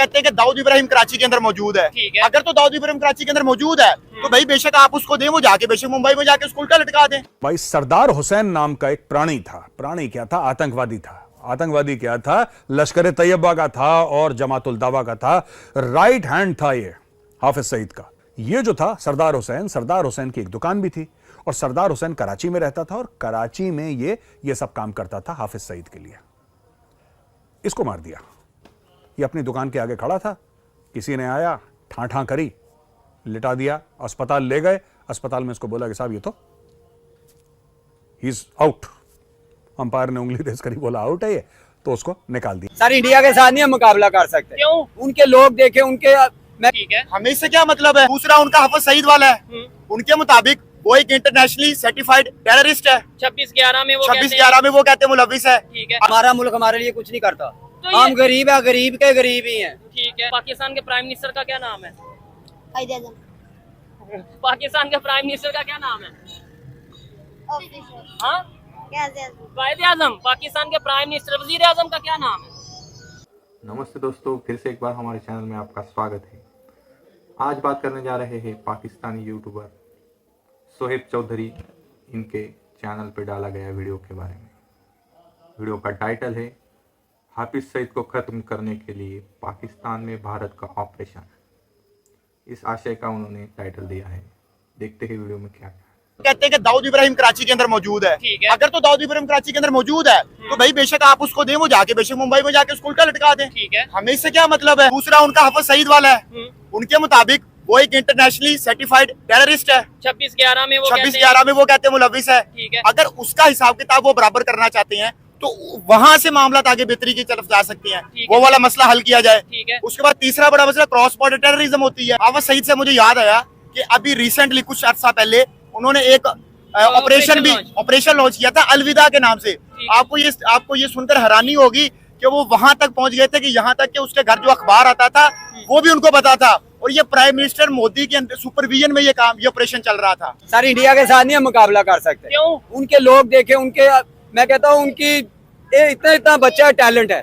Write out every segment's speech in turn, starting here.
कहते हैं कि दाऊद इब्राहिम कराची के अंदर मौजूद है। अगर तो दाऊद इब्राहिम कराची के अंदर मौजूद है तो भाई बेशक आप उसको दें, वो जाके बेशक मुंबई में जाके उसको उल्टा लटका दें। भाई सरदार हुसैन नाम का एक प्राणी था। प्राणी क्या था? आतंकवादी था। आतंकवादी क्या था? लश्कर तैयबा का था और जमातुल दावा का था। राइट हैंड था ये हाफिज सईद का। ये जो था सरदार हुसैन की एक दुकान भी थी और सरदार हुसैन कराची में रहता था और कराची में ये सब काम करता था हाफिज सईद के लिए। इसको मार दिया। ये अपनी दुकान के आगे खड़ा था, किसी ने आया, ठां करी, लिटा दिया, अस्पताल ले गए। अस्पताल में इसको बोला कि साहब ये तो ही इज आउट। अंपायर ने उंगली देश करी, बोला आउट है ये, तो उसको निकाल दिया। सर इंडिया के साथ नहीं हम मुकाबला कर सकते। क्यों? उनके लोग देखे, उनके ठीक है, हमें इससे क्या मतलब है? दूसरा उनका हाफिज सईद वाला है, उनके मुताबिक वो एक इंटरनेशनली सर्टिफाइड टेररिस्ट है। 26/11 में वो 26/11 में वो कहते हैं मुलविस है। ठीक है, हमारा मुल्क हमारे लिए कुछ नहीं करता। तो हम गरीब है, गरीब के गरीब ही हैं। ठीक है। पाकिस्तान के प्राइम मिनिस्टर का क्या नाम है? कायदे आज़म। पाकिस्तान के प्राइम मिनिस्टर का क्या नाम है? ऑफिसर। हाँ, कायदे आज़म। पाकिस्तान के प्राइम मिनिस्टर वजीर आज़म का क्या नाम है? नमस्ते दोस्तों, फिर से एक बार हमारे चैनल में आपका स्वागत है। आज बात करने जा रहे हैं पाकिस्तानी यूट्यूबर सोहेब चौधरी, इनके चैनल पर डाला गया वीडियो के बारे में। वीडियो का टाइटल है हाफिज सईद को ख़त्म करने के लिए पाकिस्तान में भारत का ऑपरेशन। इस आशय का उन्होंने टाइटल दिया है। देखते हैं वीडियो में क्या क्या। कहते हैं कि दाऊद इब्राहिम कराची के अंदर मौजूद है। अगर तो दाऊद इब्राहिम कराची के अंदर मौजूद है तो भाई बेशक आप उसको दें, वो जाके बेशक मुंबई में जाके उसको उल्टा लटका दें। ठीक है, हमें इससे क्या मतलब है? दूसरा उनका हाफिज सईद वाला है, उनके मुताबिक वो एक इंटरनेशनली सर्टिफाइड टेररिस्ट है। 26/11 में वो 26/11 में वो कहते हैं मुलविस है। ठीक है, अगर उसका हिसाब किताब वो बराबर करना चाहते हैं तो वहां से मामला आगे बेहतरी की तरफ जा सकते हैं, वो वाला मसला हल किया जाए। ठीक है। उसके बाद तीसरा बड़ा मसला क्रॉस बॉर्डर टेररिज्म होती है। हाफिज सईद से मुझे याद आया कि अभी रिसेंटली कुछ अर्सा पहले उन्होंने एक ऑपरेशन लॉन्च किया था अलविदा के नाम से। आपको ये सुनकर हैरानी होगी कि वो वहां तक पहुंच गए थे कि यहाँ तक कि उसके घर जो अखबार आता था वो भी उनको पता था, और ये प्राइम मिनिस्टर मोदी के सुपरविजन में ये ऑपरेशन चल रहा था। सर इंडिया के साथ नहीं हम मुकाबला कर सकते। क्यों? उनके लोग देखे, उनके मैं कहता हूँ उनकी इतना बच्चा टैलेंट है।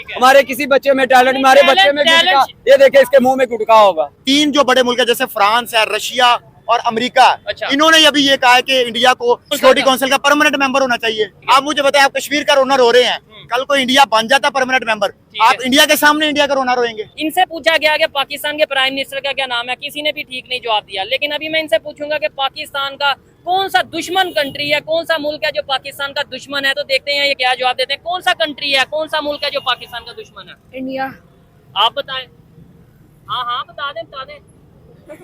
हमारे किसी बच्चे में टैलेंट, हमारे बच्चे में गुटखा, ये देखे इसके मुंह में गुटखा होगा। 3 जो बड़े मुल्क है जैसे फ्रांस है, रशिया और अमेरिका, इन्होंने अभी ये कहा है कि इंडिया को सिक्योरिटी काउंसिल का परमानेंट मेंबर होना चाहिए। आप मुझे बताएं, आप कश्मीर का रोना रो रहे हैं, कल को इंडिया बन जाता परमानेंट मेंबर, आप इंडिया के सामने इंडिया का रोना रोएंगे? इनसे पूछा गया कि पाकिस्तान के प्राइम मिनिस्टर का क्या नाम है, किसी ने भी ठीक नहीं जवाब दिया। लेकिन अभी मैं इनसे पूछूंगा कि पाकिस्तान का कौन सा दुश्मन कंट्री है, कौन सा मुल्क है जो पाकिस्तान का दुश्मन है, तो देखते हैं ये क्या जवाब देते हैं। कौन सा कंट्री है, कौन सा मुल्क है जो पाकिस्तान का दुश्मन है? इंडिया। आप बताएं। हाँ बता दें।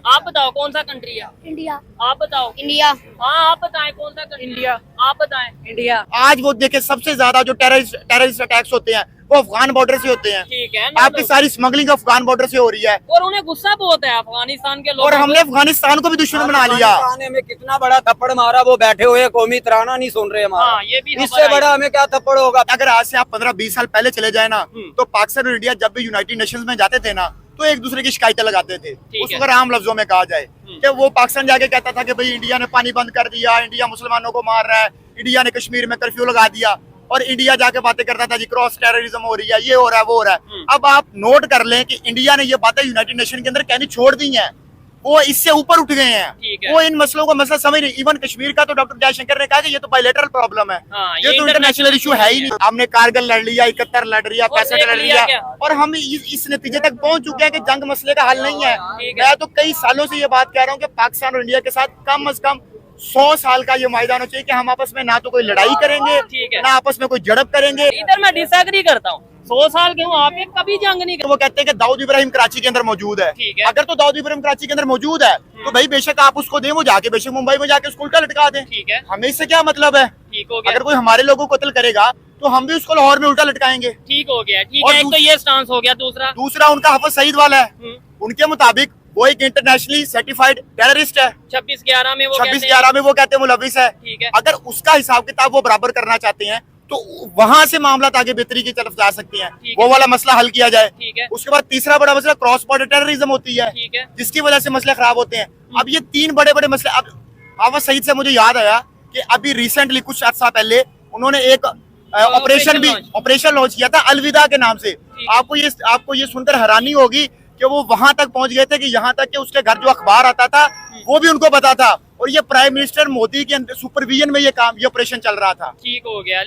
आप बताओ कौन सा कंट्री है? इंडिया। आप बताओ। इंडिया। हाँ, आप बताएं कौन सा कंट्री? इंडिया। आप बताएं। इंडिया। आज वो देखे सबसे ज्यादा जो टेररिस्ट अटैक्स होते हैं वो अफगान बॉर्डर से होते हैं। ठीक है, आपकी सारी स्मगलिंग अफगान बॉर्डर से हो रही है, और उन्हें गुस्सा बहुत है अफगानिस्तान के लोग। और हमने अफगानिस्तान को भी दुश्मन बना लिया। हमें कितना बड़ा थप्पड़ मारा, वो बैठे हुए कौमी तराना नहीं सुन रहे हमारा। हाँ, ये भी इससे बड़ा हमें क्या थप्पड़ होगा? अगर आज से आप 15-20 साल पहले चले जाए ना, तो पाकिस्तान और इंडिया जब भी यूनाइटेड नेशंस में जाते थे ना, तो एक दूसरे की शिकायतें लगाते थे। उसको अगर आम लफ्जों में कहा जाए कि वो पाकिस्तान जाके कहता था कि भाई इंडिया ने पानी बंद कर दिया, इंडिया मुसलमानों को मार रहा है, इंडिया ने कश्मीर में कर्फ्यू लगा दिया, और इंडिया जाके बातें करता था जी क्रॉस टेररिज्म हो रही है, ये हो रहा है, वो हो रहा है। अब आप नोट कर लें कि इंडिया ने ये बातें यूनाइटेड नेशन के अंदर कहनी छोड़ दी हैं, वो इससे ऊपर उठ गए हैं। वो इन मसलों को मसला समझ नहीं। इवन कश्मीर का तो डॉक्टर जयशंकर ने कहा कि ये तो बायलैटरल प्रॉब्लम है, ये तो इंटरनेशनल इशू है ही नहीं। हमने कारगिल लड़ लिया, 71 लड़ लिया, 65 लड़ लिया, और हम इस नतीजे तक पहुंच चुके हैं कि जंग मसले का हल नहीं है। मैं तो कई सालों से ये बात कह रहा हूँ कि पाकिस्तान और इंडिया के साथ कम अज कम 100 साल का ये मायदा होना चाहिए कि हम आपस में ना तो कोई लड़ाई करेंगे, ना आपस में कोई झड़प करेंगे। इधर मैं डिसएग्री करता हूँ। 100 साल के हूँ, आप कभी जंग नहीं कर। वो कहते हैं कि दाऊद इब्राहिम कराची के अंदर मौजूद है। अगर तो दाऊद इब्राहिम कराची के अंदर मौजूद है तो भाई बेशक आप उसको दें, वो जाके बेशक मुंबई में जाके उसको उल्टा लटका दें। ठीक है, हमें इससे क्या मतलब है? ठीक हो गया। अगर कोई हमारे लोगों को कत्ल करेगा तो हम भी उसको लाहौर में उल्टा लटकाएंगे। ठीक हो गया, ठीक है। एक तो ये स्टांस हो गया। दूसरा उनका हाफिज सईद वाला है, उनके मुताबिक वो एक इंटरनेशनली सर्टिफाइड टेररिस्ट है। 26/11 में वो 26/11 में वो कहते हैं मुलविस है। ठीक है। अगर उसका हिसाब किताब वो बराबर करना चाहते हैं तो वहां से मामला आगे बेहतरी की तरफ जा सकते हैं, वो वाला मसला हल किया जाए। ठीक है। उसके बाद तीसरा बड़ा मसला क्रॉस बॉर्डर टेररिज्म होती है, ठीक है, जिसकी वजह से मसले खराब होते हैं। अब ये 3 बड़े बड़े मसले। अब हाफिज सईद से मुझे याद आया कि अभी रिसेंटली कुछ अर्सा पहले उन्होंने एक ऑपरेशन लॉन्च किया था अलविदा के नाम से। आपको ये सुनकर हैरानी होगी कि वो वहां तक पहुंच गए थे कि यहाँ तक कि उसके घर जो अखबार आता था वो भी उनको पता था, और ये प्राइम मिनिस्टर मोदी के सुपरविजन में ये ऑपरेशन चल रहा था। ठीक हो गया,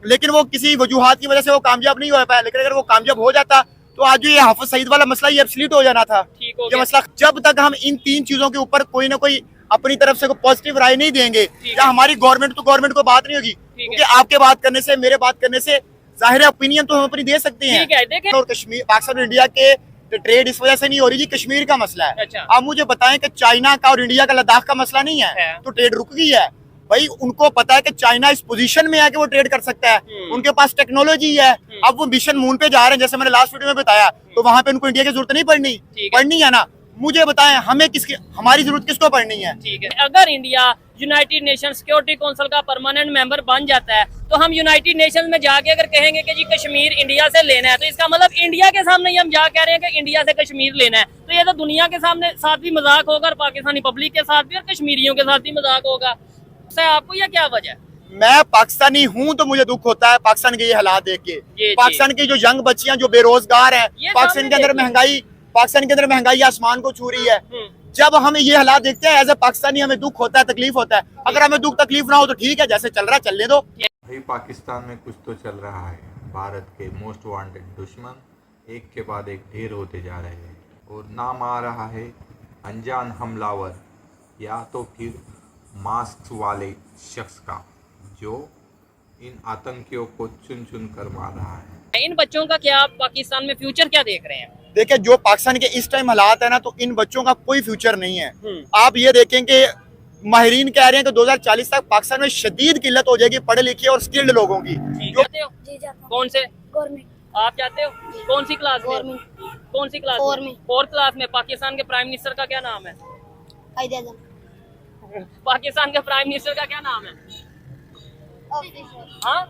लेकिन वो किसी वजूहात की वजह से वो कामयाब नहीं हो पाया। लेकिन अगर वो कामयाब हो जाता तो आज जो ये हाफिज सईद वाला मसला ये एब्सोल्यूट हो जाना था। ये मसला जब तक हम इन 3 चीजों के ऊपर कोई ना कोई अपनी तरफ से कोई पॉजिटिव राय नहीं देंगे, या हमारी गवर्नमेंट को बात नहीं होगी, क्योंकि आपके बात करने से, मेरे बात करने से जाहिर ओपिनियन तो हम अपनी दे सकते हैं। और कश्मीर, पाकिस्तान और इंडिया के ट्रेड इस वजह से नहीं हो रही जी, कश्मीर का मसला है। अच्छा। आप मुझे बताएं कि चाइना का और इंडिया का लद्दाख का मसला नहीं है तो ट्रेड रुक गई है। भाई उनको पता है कि चाइना इस पोजीशन में है कि वो ट्रेड कर सकता है, उनके पास टेक्नोलॉजी है। अब वो मिशन मून पे जा रहे हैं, जैसे मैंने लास्ट वीडियो में बताया, तो वहां पे उनको इंडिया की जरूरत नहीं पड़नी है ना। मुझे बताएं हमें हमारी जरूरत किसको पड़नी है? ठीक है, अगर India United nation security council का परमानेंट मेंबर बन जाता है तो हम यूनाइटेड नेशन में जाके अगर कहेंगे कि जी कश्मीर इंडिया से लेना है, तो इसका मतलब इंडिया के सामने ही हम जा कह रहे हैं कि इंडिया से कश्मीर लेना है, तो ये तो दुनिया के सामने साथ भी मजाक होगा और पाकिस्तानी पब्लिक के साथ भी और कश्मीरियों के साथ भी मजाक होगा। आपको यह क्या वजह है? मैं पाकिस्तानी हूँ तो मुझे दुख होता है पाकिस्तान के ये हालात देख के। पाकिस्तान की जो यंग बच्चियां जो बेरोजगार हैं, पाकिस्तान के अंदर महंगाई आसमान को छू रही है। जब हमें ये हालात देखते हैं एज ए पाकिस्तानी हमें दुख होता है, तकलीफ होता है। अगर हमें दुख तकलीफ ना हो तो ठीक है, जैसे चल रहा है चलने दो। भाई पाकिस्तान में कुछ तो चल रहा है। भारत के मोस्ट वांटेड दुश्मन एक के बाद एक ढेर होते जा रहे हैं, और नाम आ रहा है अनजान हमलावर या तो फिर मास्क वाले शख्स का, जो इन आतंकियों को चुन चुन कर मार रहा है। इन बच्चों का क्या, आप पाकिस्तान में फ्यूचर क्या देख रहे हैं? देखिए जो पाकिस्तान के इस टाइम हालात है ना, तो इन बच्चों का कोई फ्यूचर नहीं है। आप ये देखें कि माहिरीन कह रहे हैं कि 2040 तक पाकिस्तान में शदीद किल्लत हो जाएगी पढ़े लिखे और स्किल्ड लोगों की। कौन से? गवर्नमेंट। आप जाते हो? कौन सी क्लास में? कौन सी क्लास? 4th क्लास में। पाकिस्तान के प्राइम मिनिस्टर का क्या नाम है? पाकिस्तान के प्राइम मिनिस्टर का क्या नाम है? हाँ,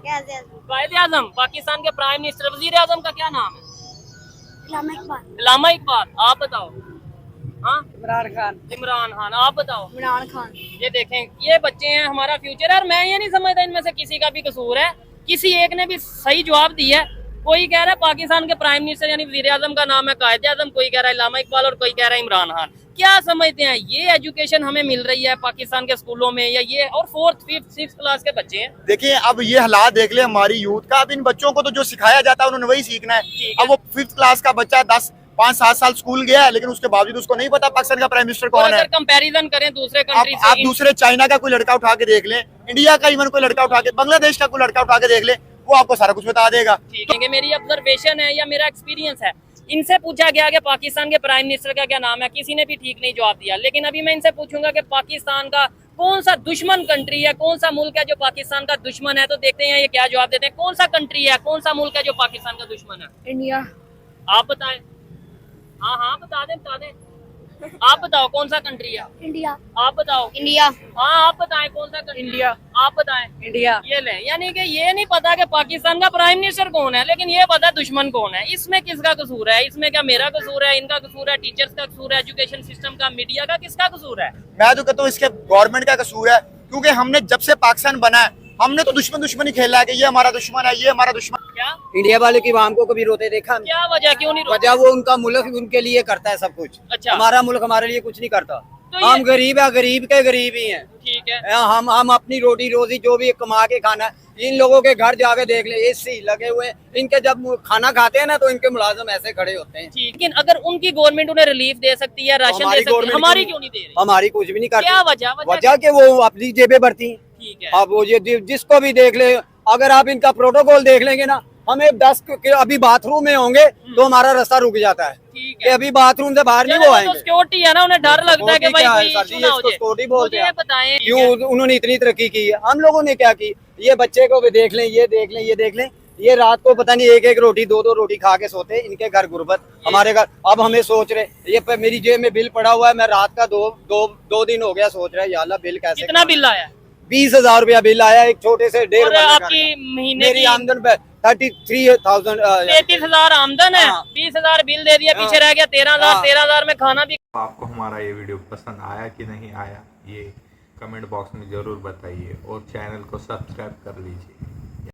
कायदे आजम। पाकिस्तान के प्राइम मिनिस्टर वजीर आजम का क्या नाम है? इलामा इकबाल। आप बताओ। हाँ, इमरान खान। आप बताओ। इमरान खान। ये देखें, ये बच्चे हैं, हमारा फ्यूचर है। और मैं ये नहीं समझता इनमें से किसी का भी कसूर है, किसी एक ने भी सही जवाब दिया है। कोई कह रहा है पाकिस्तान के प्राइम मिनिस्टर यानी वजीर आजम का नाम है कायदे आजम, कोई कह रहा है इलामा इकबाल और कोई कह रहा है इमरान खान। क्या समझते हैं ये एजुकेशन हमें मिल रही है पाकिस्तान के स्कूलों में, या ये और 4th, 5th, 6th क्लास के बच्चे हैं? देखिए अब ये हालात देख ले हमारी यूथ का। अब इन बच्चों को तो जो सिखाया जाता है उन्होंने वही सीखना है। अब वो 5th क्लास का बच्चा 5-7 साल स्कूल गया है, लेकिन उसके बावजूद उसको नहीं पता पाकिस्तान का प्राइम मिनिस्टर कौन है। अगर कंपैरिजन करें दूसरे कंट्री से, आप दूसरे चाइना का कोई लड़का उठा के देख लें, इंडिया का इवन कोई लड़का उठा के, बांग्लादेश का कोई लड़का उठा के देख ले, वो आपको सारा कुछ बता देगा। ठीक है, मेरी ऑब्जर्वेशन है या मेरा एक्सपीरियंस है। इनसे पूछा गया कि पाकिस्तान के प्राइम मिनिस्टर का क्या नाम है, किसी ने भी ठीक नहीं जवाब दिया। लेकिन अभी मैं इनसे पूछूंगा कि पाकिस्तान का कौन सा दुश्मन कंट्री है, कौन सा मुल्क है जो पाकिस्तान का दुश्मन है, तो देखते हैं ये क्या जवाब देते हैं। कौन सा कंट्री है, कौन सा मुल्क है जो पाकिस्तान का दुश्मन है? इंडिया। आप बताएं। हाँ, बता दें। आप बताओ कौन सा कंट्री है? इंडिया। आप बताओ। इंडिया। हाँ, आप बताएं कौन सा कंट्री? इंडिया। आप बताएं। इंडिया। ये ले, यानी कि ये नहीं पता कि पाकिस्तान का प्राइम मिनिस्टर कौन है, लेकिन ये पता दुश्मन कौन है। इसमें किसका कसूर है? इसमें क्या मेरा कसूर है, इनका कसूर है, टीचर्स का कसूर है, एजुकेशन सिस्टम का, मीडिया का, किसका कसूर है? मैं तो कहता हूँ इसके गवर्नमेंट का कसूर है, क्योंकि हमने जब से पाकिस्तान बना है हमने तो दुश्मन ही खेला है कि ये हमारा दुश्मन है, ये हमारा दुश्मन। क्या इंडिया वाले की आवाम को कभी रोते देखा? क्या वजह, क्यों नहीं रोते? वजह वो उनका मुल्क उनके लिए करता है सब कुछ। अच्छा। हमारा मुल्क हमारे लिए कुछ नहीं करता। तो हम गरीब है, गरीब के गरीब ही हैं। ठीक है। हम अपनी रोटी रोजी जो भी कमा के खाना, इन लोगों के घर जाके देख ले, एसी लगे हुए, इनके जब खाना खाते हैं ना तो इनके मुलाजिम ऐसे खड़े होते हैं। लेकिन अगर उनकी गवर्नमेंट उन्हें रिलीफ दे सकती है, राशन दे सकती है, हमारी क्यों नहीं दे रही? हमारी कुछ भी नहीं करती। क्या वजह? वजह के वो अपनी जेबें भरती हैं। ठीक है। अब वो ये जिसको भी देख ले, अगर आप इनका प्रोटोकॉल देख लेंगे ना, हमें 10 के अभी बाथरूम में होंगे तो हमारा रास्ता रुक जाता है ठीक कि अभी बाथरूम से बाहर नहीं वो आएंगे। सिक्योरिटी है ना, उन्हें डर लगता है कि भाई कोई इशू ना हो जाए। सिक्योरिटी बोलते हैं। बताएं क्यों उन्होंने इतनी तरक्की की है, हम लोगों ने क्या की? ये बच्चे को भी देख लें, ये देख लें, ये देख लें, ये रात को पता नहीं एक रोटी 2 रोटी खा के सोते, इनके घर गुर्बत, हमारे घर। अब हमें सोच रहे, ये मेरी जेब में बिल पड़ा हुआ है, मैं रात का दो दिन हो गया सोच रहा है, या अल्लाह बिल कैसे? कितना बिल आया? 20,000 रुपया बिल आया, एक छोटे से 1.5 आपकी महीने मेरी आमदन 33,000 33,000 आमदन है। 20,000 बिल दे दिया, पीछे रह गया 13,000। 13,000 में खाना भी। आपको हमारा ये वीडियो पसंद आया कि नहीं आया, ये कमेंट बॉक्स में ज़रूर बताइए और चैनल को सब्सक्राइब कर लीजिए।